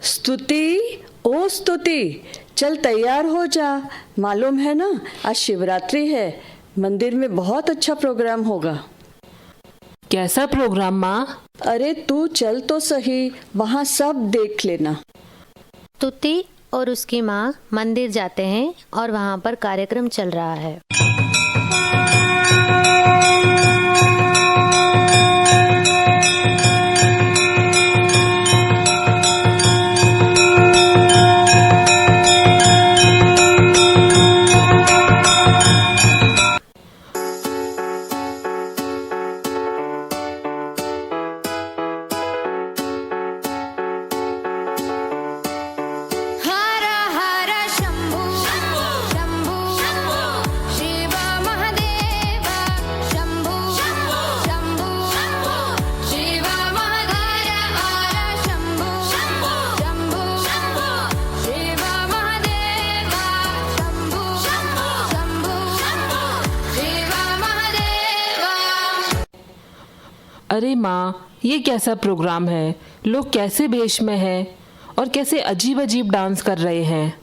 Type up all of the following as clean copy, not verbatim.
स्तुति, ओ स्तुति, चल तैयार हो जा। मालूम है ना, आज शिवरात्रि है, मंदिर में बहुत अच्छा प्रोग्राम होगा। कैसा प्रोग्राम माँ? अरे तू चल तो सही, वहाँ सब देख लेना। स्तुति और उसकी माँ मंदिर जाते हैं और वहाँ पर कार्यक्रम चल रहा है। अरे माँ, ये कैसा प्रोग्राम है? लोग कैसे वेश में हैं और कैसे अजीब अजीब डांस कर रहे हैं।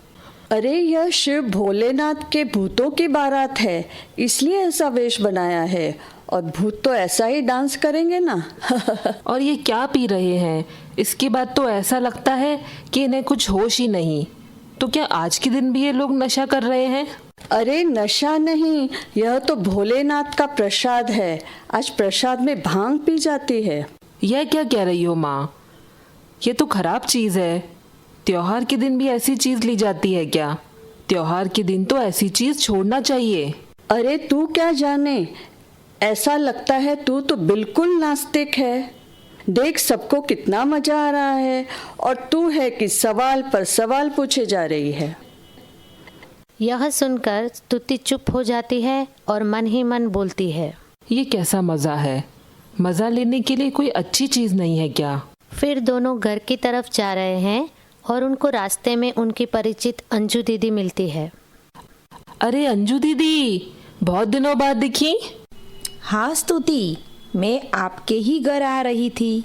अरे यह शिव भोलेनाथ के भूतों की बारात है, इसलिए ऐसा वेश बनाया है। और भूत तो ऐसा ही डांस करेंगे ना। और ये क्या पी रहे हैं? इसके बाद तो ऐसा लगता है कि इन्हें कुछ होश ही नहीं। तो क्या आज के दिन भी ये लोग नशा कर रहे हैं? अरे नशा नहीं, यह तो भोलेनाथ का प्रसाद है। आज प्रसाद में भांग पी जाती है। यह क्या कह रही हो माँ? ये तो खराब चीज़ है। त्योहार के दिन भी ऐसी चीज़ ली जाती है क्या? त्योहार के दिन तो ऐसी चीज़ छोड़ना चाहिए। अरे तू क्या जाने, ऐसा लगता है तू तो बिल्कुल नास्तिक है। देख सबको कितना मजा आ रहा है और तू है कि सवाल पर सवाल पूछे जा रही है। यह सुनकर स्तुति चुप हो जाती है और मन ही मन बोलती है, ये कैसा मज़ा है? मज़ा लेने के लिए कोई अच्छी चीज़ नहीं है क्या? फिर दोनों घर की तरफ जा रहे हैं और उनको रास्ते में उनकी परिचित अंजू दीदी मिलती है। अरे अंजू दीदी, बहुत दिनों बाद दिखी। हाँ स्तुति, मैं आपके ही घर आ रही थी।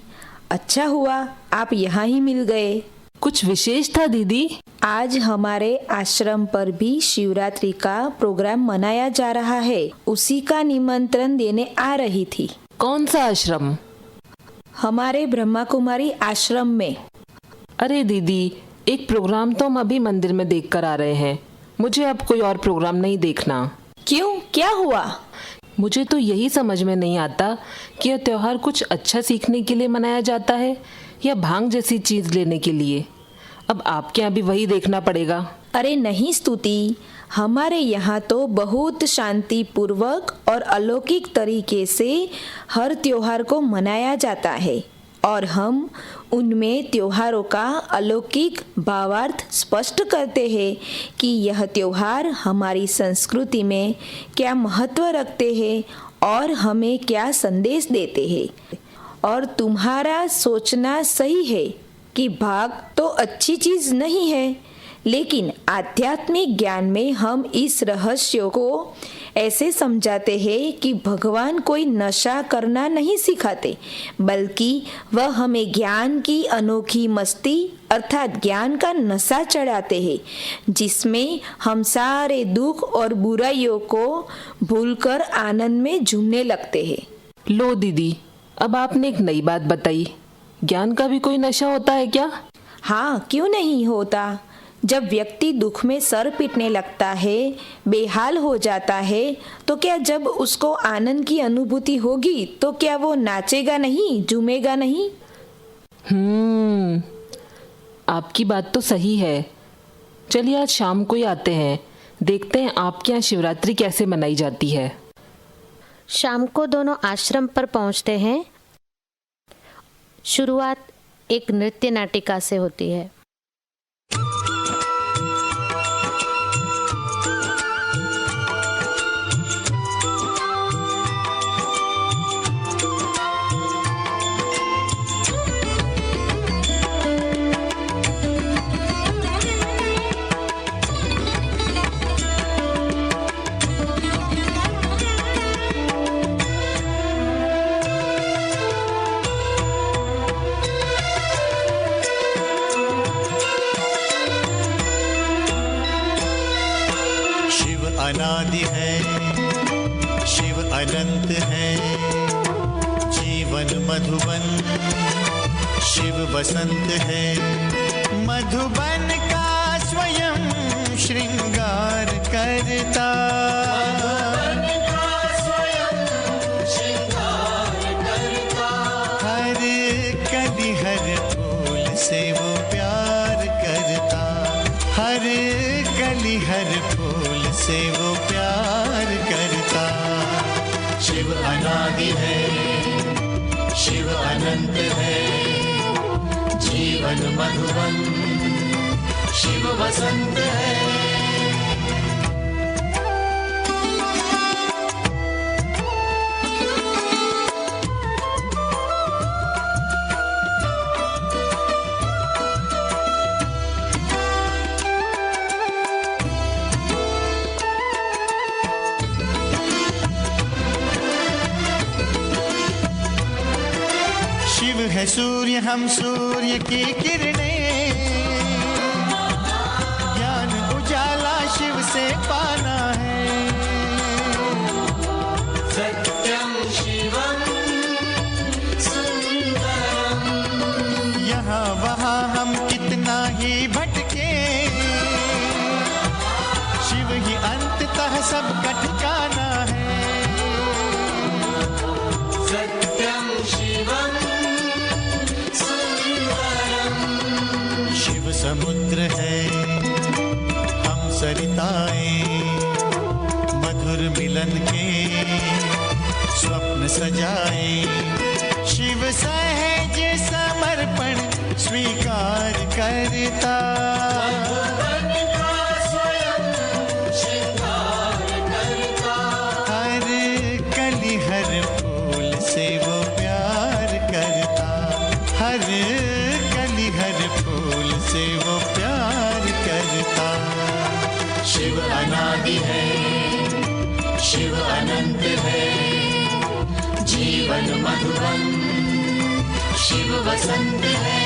अच्छा हुआ आप यहाँ ही मिल गए। कुछ विशेष था दीदी? आज हमारे आश्रम पर भी शिवरात्रि का प्रोग्राम मनाया जा रहा है, उसी का निमंत्रण देने आ रही थी। कौन सा आश्रम? हमारे ब्रह्मा कुमारी आश्रम में। अरे दीदी, एक प्रोग्राम तो हम अभी मंदिर में देख कर आ रहे हैं। मुझे अब कोई और प्रोग्राम नहीं देखना। क्यों, क्या हुआ? मुझे तो यही समझ में नहीं आता कि यह त्योहार कुछ अच्छा सीखने के लिए मनाया जाता है या भांग जैसी चीज़ लेने के लिए। अब आपके यहाँ भी वही देखना पड़ेगा। अरे नहीं स्तुति, हमारे यहाँ तो बहुत शांति पूर्वक और अलौकिक तरीके से हर त्योहार को मनाया जाता है और हम उनमें त्योहारों का अलौकिक भावार्थ स्पष्ट करते हैं कि यह त्योहार हमारी संस्कृति में क्या महत्व रखते हैं और हमें क्या संदेश देते हैं। और तुम्हारा सोचना सही है कि भाग तो अच्छी चीज़ नहीं है, लेकिन आध्यात्मिक ज्ञान में हम इस रहस्य को ऐसे समझाते हैं कि भगवान कोई नशा करना नहीं सिखाते, बल्कि वह हमें ज्ञान की अनोखी मस्ती अर्थात ज्ञान का नशा चढ़ाते हैं, जिसमें हम सारे दुख और बुराइयों को भूलकर आनंद में झूमने लगते हैं। लो दीदी, अब आपने एक नई बात बताई। ज्ञान का भी कोई नशा होता है क्या? हाँ, क्यों नहीं होता। जब व्यक्ति दुख में सर पीटने लगता है, बेहाल हो जाता है, तो क्या जब उसको आनंद की अनुभूति होगी तो क्या वो नाचेगा नहीं, झूमेगा नहीं? आपकी बात तो सही है। चलिए आज शाम को ही आते हैं, देखते हैं आपके यहाँ शिवरात्रि कैसे मनाई जाती है। शाम को दोनों आश्रम पर पहुंचते हैं। शुरुआत एक नृत्य नाटिका से होती है। अनादि है, शिव अनंत है। जीवन मधुबन, शिव बसंत है। मधुबन का स्वयं श्रृंगार करता, हर कली हर फूल से वो प्यार करता, हर कली हर फूल से वो प्यार करता। शिव अनादि है, शिव अनंत है। जीवन मधुबन, शिव बसंत है। शिव है सूर्य, हम सूर्य की किरणें, ज्ञान उजाला शिव से पाना है। सत्यम शिवम सुंदरम, यहाँ वहाँ हम कितना ही भटके, शिव ही अंततः सबका ठिकाना है। सत्यम शिवम शिव समुद्र है, हम सरिताएं, मधुर मिलन के स्वप्न सजाए। शिव सहज समर्पण स्वीकार करता, हर कली हर फूल से वो प्यार करता, हर कली हर फूल से वो प्यार करता। शिव अनादि है, शिव अनंत है। जीवन मधुबन, शिव बसंत है।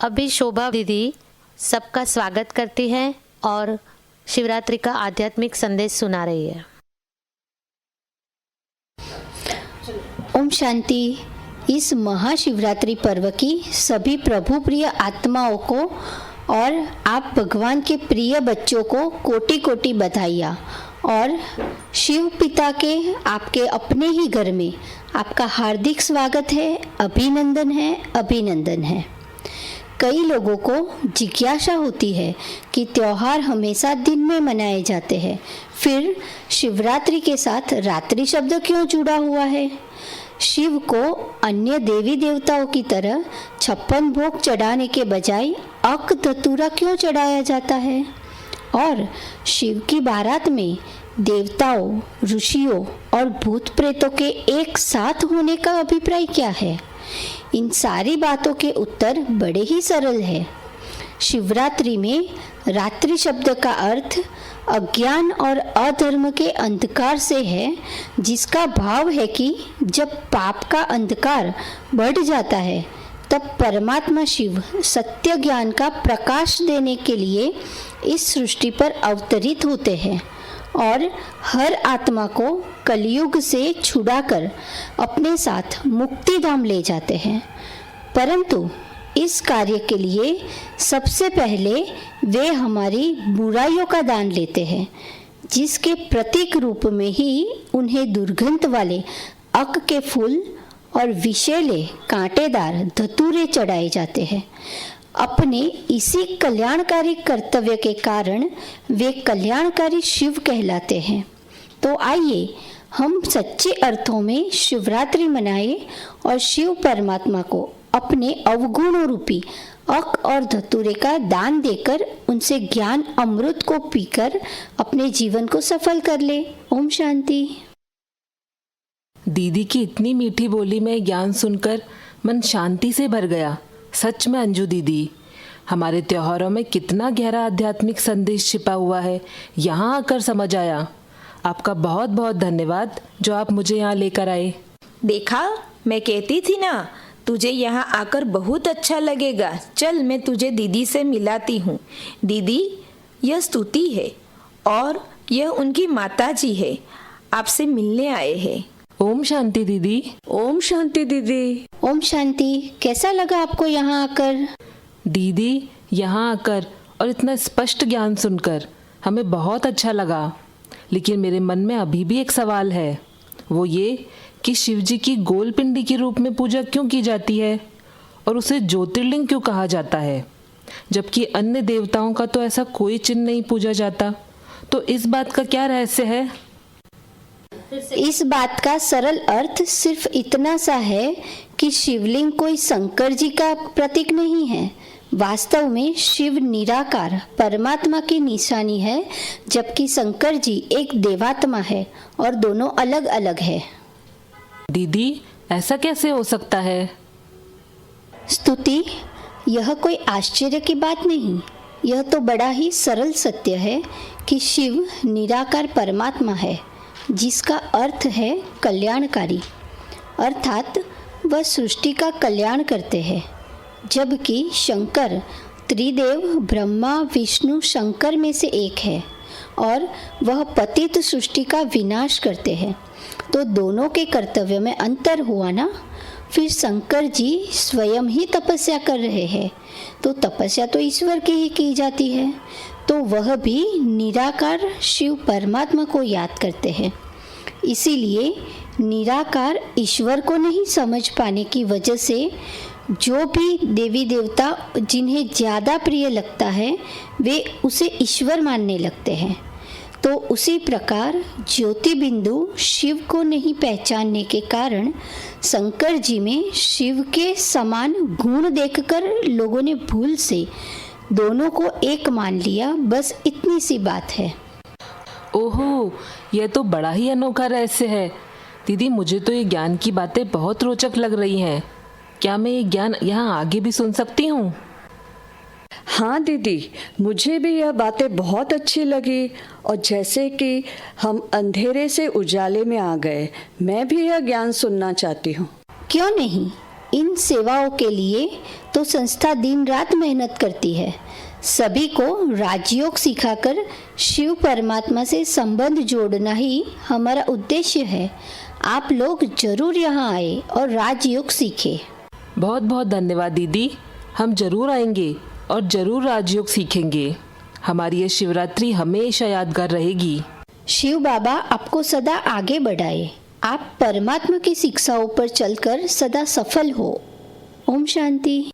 अभी शोभा दीदी सबका स्वागत करती है और शिवरात्रि का आध्यात्मिक संदेश सुना रही है। ओम शांति। इस महाशिवरात्रि पर्व की सभी प्रभु प्रिय आत्माओं को और आप भगवान के प्रिय बच्चों को कोटि कोटि बधाइयाँ। और शिव पिता के आपके अपने ही घर में आपका हार्दिक स्वागत है, अभिनंदन है, अभिनंदन है। कई लोगों को जिज्ञासा होती है कि त्योहार हमेशा दिन में मनाए जाते हैं, फिर शिवरात्रि के साथ रात्रि शब्द क्यों जुड़ा हुआ है? शिव को अन्य देवी देवताओं की तरह 56 भोग चढ़ाने के बजाय अक धतूरा क्यों चढ़ाया जाता है? और शिव की बारात में देवताओं, ऋषियों और भूत प्रेतों के एक साथ होने का अभिप्राय क्या है? इन सारी बातों के उत्तर बड़े ही सरल है। शिवरात्रि में रात्रि शब्द का अर्थ अज्ञान और अधर्म के अंधकार से है, जिसका भाव है कि जब पाप का अंधकार बढ़ जाता है तब परमात्मा शिव सत्य ज्ञान का प्रकाश देने के लिए इस सृष्टि पर अवतरित होते हैं और हर आत्मा को कलयुग से छुड़ाकर अपने साथ मुक्ति धाम ले जाते हैं। परंतु इस कार्य के लिए सबसे पहले वे हमारी बुराइयों का दान लेते हैं, जिसके प्रतीक रूप में ही उन्हें दुर्गंध वाले अक के फूल और विषैले कांटेदार धतूरे चढ़ाए जाते हैं। अपने इसी कल्याणकारी कर्तव्य के कारण वे कल्याणकारी शिव कहलाते हैं। तो आइए हम सच्चे अर्थों में शिवरात्रि मनाएं और शिव परमात्मा को अपने अवगुणों रूपी अक और धतूरे का दान देकर उनसे ज्ञान अमृत को पीकर अपने जीवन को सफल कर ले। ओम शांति। दीदी की इतनी मीठी बोली में ज्ञान सुनकर मन शांति से भर गया। सच में अंजू दीदी, हमारे त्योहारों में कितना गहरा आध्यात्मिक संदेश छिपा हुआ है, यहाँ आकर समझ आया। आपका बहुत बहुत धन्यवाद जो आप मुझे यहाँ लेकर आए। देखा, मैं कहती थी ना, तुझे यहाँ आकर बहुत अच्छा लगेगा। चल मैं तुझे दीदी से मिलाती हूँ। दीदी, यह स्तुति है और यह उनकी माता जी है, आपसे मिलने आए हैं। ओम शांति दीदी। ओम शांति दीदी। ओम शांति। कैसा लगा आपको यहाँ आकर? दीदी, यहाँ आकर और इतना स्पष्ट ज्ञान सुनकर हमें बहुत अच्छा लगा। लेकिन मेरे मन में अभी भी एक सवाल है, वो ये कि शिव जी की गोल पिंडी के रूप में पूजा क्यों की जाती है और उसे ज्योतिर्लिंग क्यों कहा जाता है, जबकि अन्य देवताओं का तो ऐसा कोई चिन्ह नहीं पूजा जाता। तो इस बात का क्या रहस्य है? इस बात का सरल अर्थ सिर्फ इतना सा है कि शिवलिंग कोई शंकर जी का प्रतीक नहीं है। वास्तव में शिव निराकार परमात्मा की निशानी है, जबकि शंकर जी एक देवात्मा है और दोनों अलग अलग है। दीदी, ऐसा कैसे हो सकता है? स्तुति, यह कोई आश्चर्य की बात नहीं, यह तो बड़ा ही सरल सत्य है कि शिव निराकार परमात्मा है, जिसका अर्थ है कल्याणकारी, अर्थात वह सृष्टि का कल्याण करते हैं। जबकि शंकर त्रिदेव ब्रह्मा विष्णु शंकर में से एक है और वह पतित सृष्टि का विनाश करते हैं। तो दोनों के कर्तव्य में अंतर हुआ ना। फिर शंकर जी स्वयं ही तपस्या कर रहे हैं, तो तपस्या तो ईश्वर की ही की जाती है, तो वह भी निराकार शिव परमात्मा को याद करते हैं। इसीलिए निराकार ईश्वर को नहीं समझ पाने की वजह से जो भी देवी देवता जिन्हें ज़्यादा प्रिय लगता है वे उसे ईश्वर मानने लगते हैं। तो उसी प्रकार ज्योति बिंदु शिव को नहीं पहचानने के कारण शंकर जी में शिव के समान गुण देखकर लोगों ने भूल से दोनों को एक मान लिया। बस इतनी सी बात है। ओहो, यह तो बड़ा ही अनोखा रहस्य है। दीदी, मुझे तो ये ज्ञान की बातें बहुत रोचक लग रही हैं। क्या मैं ये ज्ञान यहाँ आगे भी सुन सकती हूँ? हाँ दीदी, मुझे भी यह बातें बहुत अच्छी लगी और जैसे कि हम अंधेरे से उजाले में आ गए। मैं भी यह ज्ञान सुनना चाहती हूँ। क्यों नहीं? इन सेवाओं के लिए तो संस्था दिन रात मेहनत करती है। सभी को राजयोग सिखाकर शिव परमात्मा से संबंध जोड़ना ही हमारा उद्देश्य है। आप लोग जरूर यहाँ आए और राजयोग सीखें। बहुत बहुत धन्यवाद दीदी, हम जरूर आएंगे और जरूर राजयोग सीखेंगे। हमारी ये शिवरात्रि हमेशा यादगार रहेगी। शिव बाबा आपको सदा आगे बढ़ाए। आप परमात्मा की शिक्षाओं पर चलकर सदा सफल हो। ओम शांति।